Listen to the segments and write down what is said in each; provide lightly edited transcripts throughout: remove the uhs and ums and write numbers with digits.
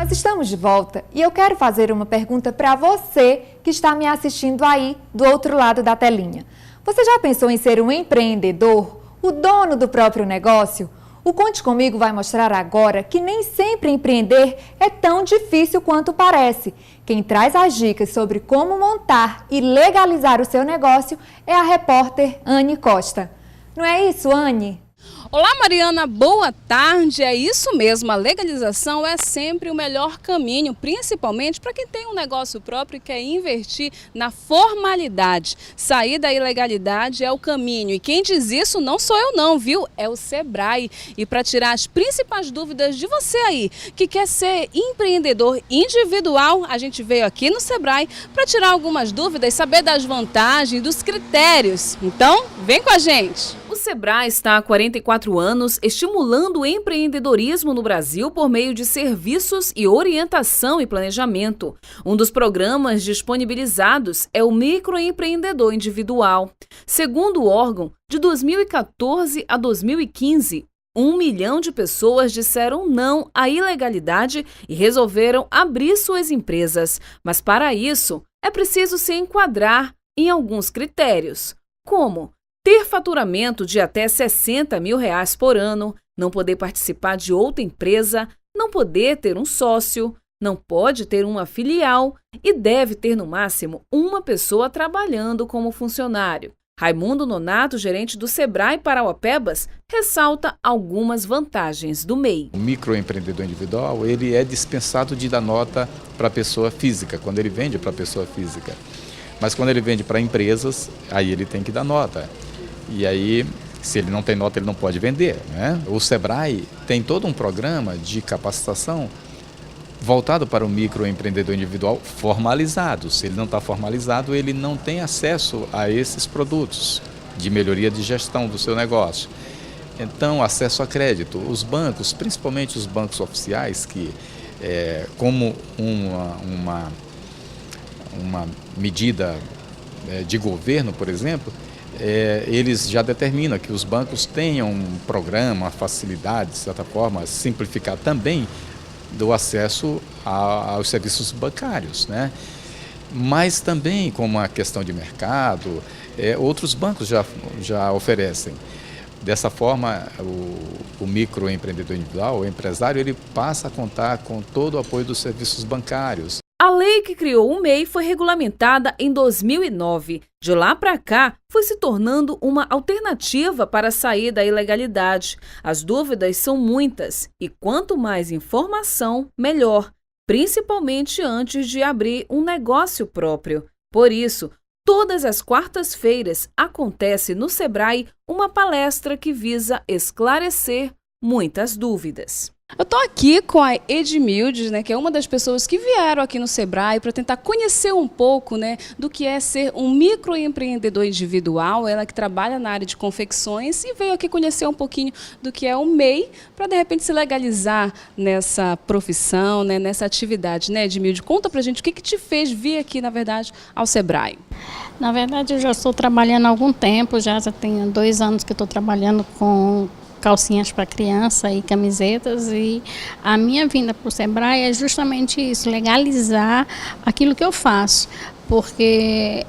nós estamos de volta e eu quero fazer uma pergunta para você que está me assistindo aí do outro lado da telinha. Você já pensou em ser um empreendedor, o dono do próprio negócio? O Conte Comigo vai mostrar agora que nem sempre empreender é tão difícil quanto parece. Quem traz as dicas sobre como montar e legalizar o seu negócio é a repórter Anne Costa. Não é isso, Anne? Olá, Mariana, boa tarde. É isso mesmo, a legalização é sempre o melhor caminho, principalmente para quem tem um negócio próprio e quer investir na formalidade. Sair da ilegalidade é o caminho e quem diz isso não sou eu não, viu? É o Sebrae. E para tirar as principais dúvidas de você aí, que quer ser empreendedor individual, a gente veio aqui no Sebrae para tirar algumas dúvidas, saber das vantagens, dos critérios. Então, vem com a gente! O Sebrae está há 44 anos estimulando o empreendedorismo no Brasil por meio de serviços e orientação e planejamento. Um dos programas disponibilizados é o Microempreendedor Individual. Segundo o órgão, de 2014 a 2015, 1 milhão de pessoas disseram não à ilegalidade e resolveram abrir suas empresas. Mas para isso, é preciso se enquadrar em alguns critérios, como ter faturamento de até R$60 mil por ano, não poder participar de outra empresa, não poder ter um sócio, não pode ter uma filial e deve ter no máximo uma pessoa trabalhando como funcionário. Raimundo Nonato, gerente do Sebrae Parauapebas, ressalta algumas vantagens do MEI. O microempreendedor individual, ele é dispensado de dar nota para a pessoa física, quando ele vende para a pessoa física. Mas quando ele vende para empresas, aí ele tem que dar nota. E aí, se ele não tem nota, ele não pode vender, né? O Sebrae tem todo um programa de capacitação voltado para o microempreendedor individual formalizado. Se ele não está formalizado, ele não tem acesso a esses produtos de melhoria de gestão do seu negócio. Então, acesso a crédito. Os bancos, principalmente os bancos oficiais, que como uma medida de governo, por exemplo, eles já determinam que os bancos tenham um programa, facilidade, de certa forma, simplificar também do acesso aos serviços bancários, né? Mas também, como a questão de mercado, outros bancos já oferecem. Dessa forma, o microempreendedor individual, o empresário, ele passa a contar com todo o apoio dos serviços bancários. A lei que criou o MEI foi regulamentada em 2009. De lá para cá, foi se tornando uma alternativa para sair da ilegalidade. As dúvidas são muitas e quanto mais informação, melhor, principalmente antes de abrir um negócio próprio. Por isso, todas as quartas-feiras acontece no Sebrae uma palestra que visa esclarecer muitas dúvidas. Eu estou aqui com a Edmilde, né, que é uma das pessoas que vieram aqui no Sebrae para tentar conhecer um pouco, né, do que é ser um microempreendedor individual. Ela que trabalha na área de confecções e veio aqui conhecer um pouquinho do que é o MEI para, de repente, se legalizar nessa profissão, né, nessa atividade. Né, Edmilde? Conta para a gente o que te fez vir aqui, na verdade, ao Sebrae. Na verdade, eu já estou trabalhando há algum tempo, já tenho 2 anos que estou trabalhando com calcinhas para criança e camisetas, e a minha vinda para o Sebrae é justamente isso, legalizar aquilo que eu faço, porque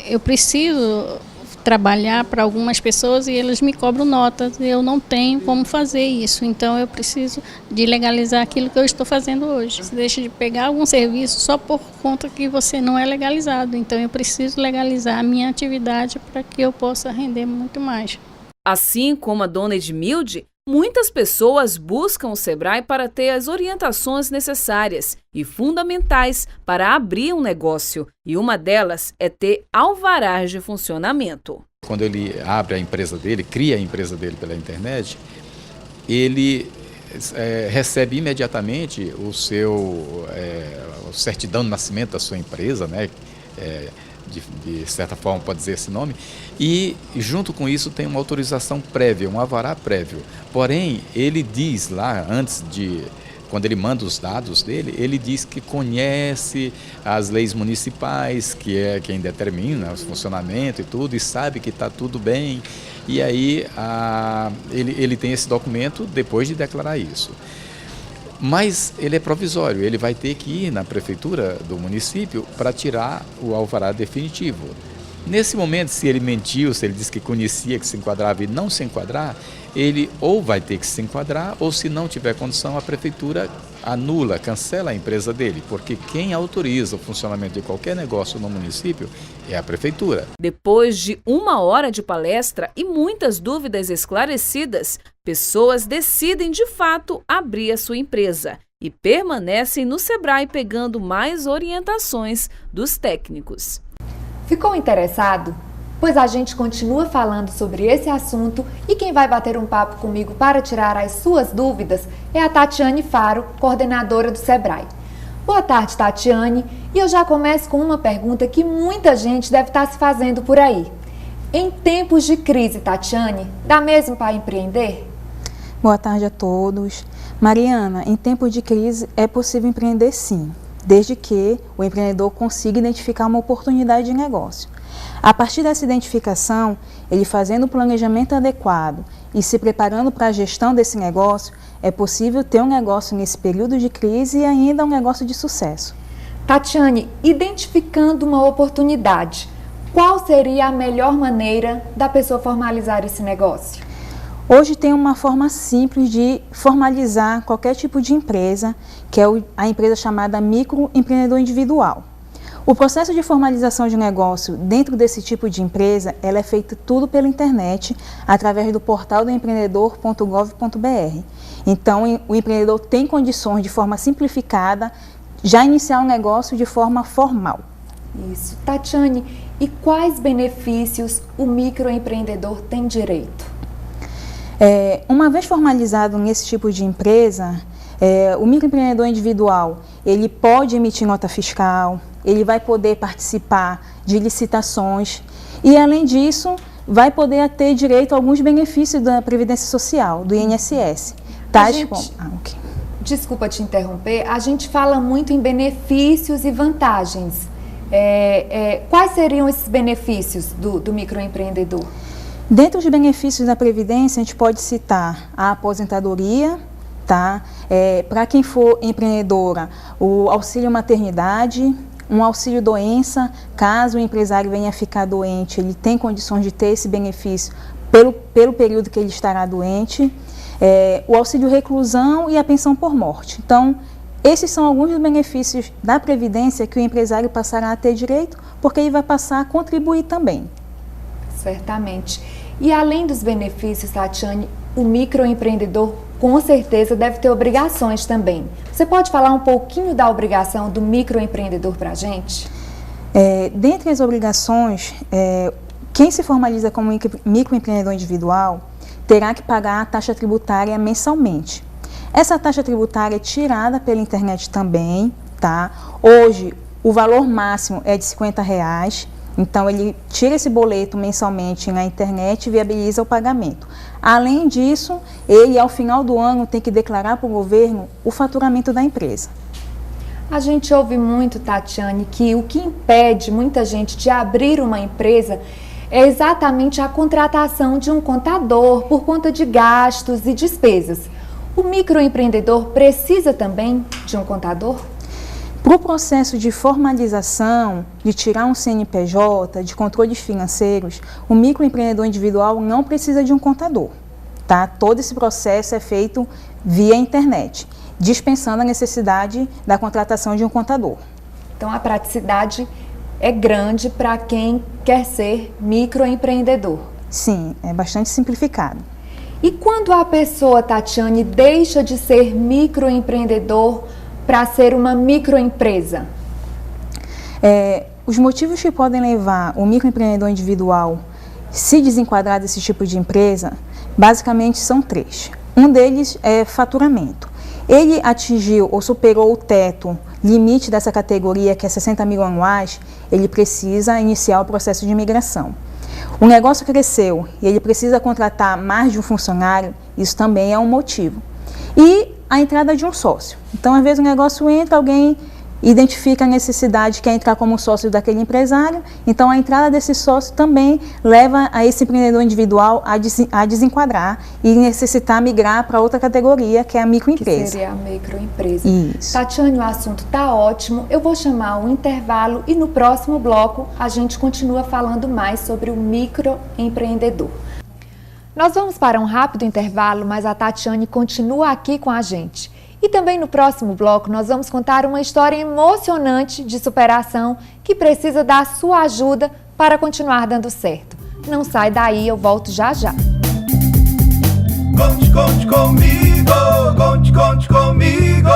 eu preciso trabalhar para algumas pessoas e eles me cobram notas, e eu não tenho como fazer isso, então eu preciso de legalizar aquilo que eu estou fazendo hoje. Você deixa de pegar algum serviço só por conta que você não é legalizado, então eu preciso legalizar a minha atividade para que eu possa render muito mais. Assim como a dona Edmilde, muitas pessoas buscam o Sebrae para ter as orientações necessárias e fundamentais para abrir um negócio. E uma delas é ter alvarás de funcionamento. Quando ele abre a empresa dele, cria a empresa dele pela internet, ele recebe imediatamente o seu certidão de nascimento da sua empresa, né? De certa forma pode dizer esse nome, e junto com isso tem uma autorização prévia, um alvará prévio. Porém, ele diz lá, quando ele manda os dados dele, ele diz que conhece as leis municipais, que é quem determina o funcionamento e tudo, e sabe que está tudo bem, e aí ele tem esse documento depois de declarar isso. mas ele é provisório, ele vai ter que ir na prefeitura do município para tirar o alvará definitivo. Nesse momento, se ele mentiu, se ele disse que conhecia que se enquadrava e não se enquadrar, ele ou vai ter que se enquadrar, ou se não tiver condição, a prefeitura anula, cancela a empresa dele, porque quem autoriza o funcionamento de qualquer negócio no município é a prefeitura. Depois de 1 hora de palestra e muitas dúvidas esclarecidas, pessoas decidem de fato abrir a sua empresa e permanecem no Sebrae pegando mais orientações dos técnicos. Ficou interessado? Pois a gente continua falando sobre esse assunto e quem vai bater um papo comigo para tirar as suas dúvidas é a Tatiane Faro, coordenadora do Sebrae. Boa tarde, Tatiane. E eu já começo com uma pergunta que muita gente deve estar se fazendo por aí. Em tempos de crise, Tatiane, dá mesmo para empreender? Boa tarde a todos. Mariana, em tempos de crise é possível empreender sim, desde que o empreendedor consiga identificar uma oportunidade de negócio. A partir dessa identificação, ele fazendo o planejamento adequado e se preparando para a gestão desse negócio, é possível ter um negócio nesse período de crise e ainda um negócio de sucesso. Tatiane, identificando uma oportunidade, qual seria a melhor maneira da pessoa formalizar esse negócio? Hoje tem uma forma simples de formalizar qualquer tipo de empresa, que é a empresa chamada microempreendedor individual. O processo de formalização de negócio dentro desse tipo de empresa, ela é feita tudo pela internet, através do portal do empreendedor.gov.br. Então, o empreendedor tem condições de forma simplificada, já iniciar um negócio de forma formal. Isso. Tatiane, e quais benefícios o microempreendedor tem direito? Uma vez formalizado nesse tipo de empresa, o microempreendedor individual, ele pode emitir nota fiscal, ele vai poder participar de licitações e, além disso, vai poder ter direito a alguns benefícios da Previdência Social, do INSS. Desculpa te interromper, a gente fala muito em benefícios e vantagens. Quais seriam esses benefícios do microempreendedor? Dentro dos benefícios da Previdência, a gente pode citar a aposentadoria, tá? Para quem for empreendedora, o auxílio maternidade, um auxílio doença, caso o empresário venha a ficar doente, ele tem condições de ter esse benefício pelo período que ele estará doente, o auxílio reclusão e a pensão por morte. Então, esses são alguns dos benefícios da Previdência que o empresário passará a ter direito, porque ele vai passar a contribuir também. Certamente. E além dos benefícios, Tatiane, o microempreendedor com certeza deve ter obrigações também. Você pode falar um pouquinho da obrigação do microempreendedor para a gente? Dentre as obrigações, quem se formaliza como microempreendedor individual terá que pagar a taxa tributária mensalmente. Essa taxa tributária é tirada pela internet também, tá? Hoje, o valor máximo é de R$50. Então, ele tira esse boleto mensalmente na internet e viabiliza o pagamento. Além disso, ele, ao final do ano, tem que declarar para o governo o faturamento da empresa. A gente ouve muito, Tatiane, que o que impede muita gente de abrir uma empresa é exatamente a contratação de um contador por conta de gastos e despesas. O microempreendedor precisa também de um contador? Para o processo de formalização, de tirar um CNPJ, de controles financeiros, o microempreendedor individual não precisa de um contador, tá? Todo esse processo é feito via internet, dispensando a necessidade da contratação de um contador. Então, a praticidade é grande para quem quer ser microempreendedor. Sim, é bastante simplificado. E quando a pessoa, Tatiane, deixa de ser microempreendedor para ser uma microempresa? Os motivos que podem levar o microempreendedor individual se desenquadrar desse tipo de empresa, basicamente são 3. Um deles é faturamento. Ele atingiu ou superou o teto limite dessa categoria, que é 60 mil anuais, ele precisa iniciar o processo de migração. O negócio cresceu e ele precisa contratar mais de um funcionário, isso também é um motivo. E a entrada de um sócio. Então, às vezes o negócio entra, alguém identifica a necessidade, quer entrar como sócio daquele empresário, então a entrada desse sócio também leva a esse empreendedor individual a desenquadrar e necessitar migrar para outra categoria, que é a microempresa. Que seria a microempresa. Isso. Tatiane, o assunto está ótimo, eu vou chamar um intervalo e no próximo bloco a gente continua falando mais sobre o microempreendedor. Nós vamos para um rápido intervalo, mas a Tatiane continua aqui com a gente. E também no próximo bloco nós vamos contar uma história emocionante de superação que precisa da sua ajuda para continuar dando certo. Não sai daí, eu volto já já. Conte comigo, conte comigo.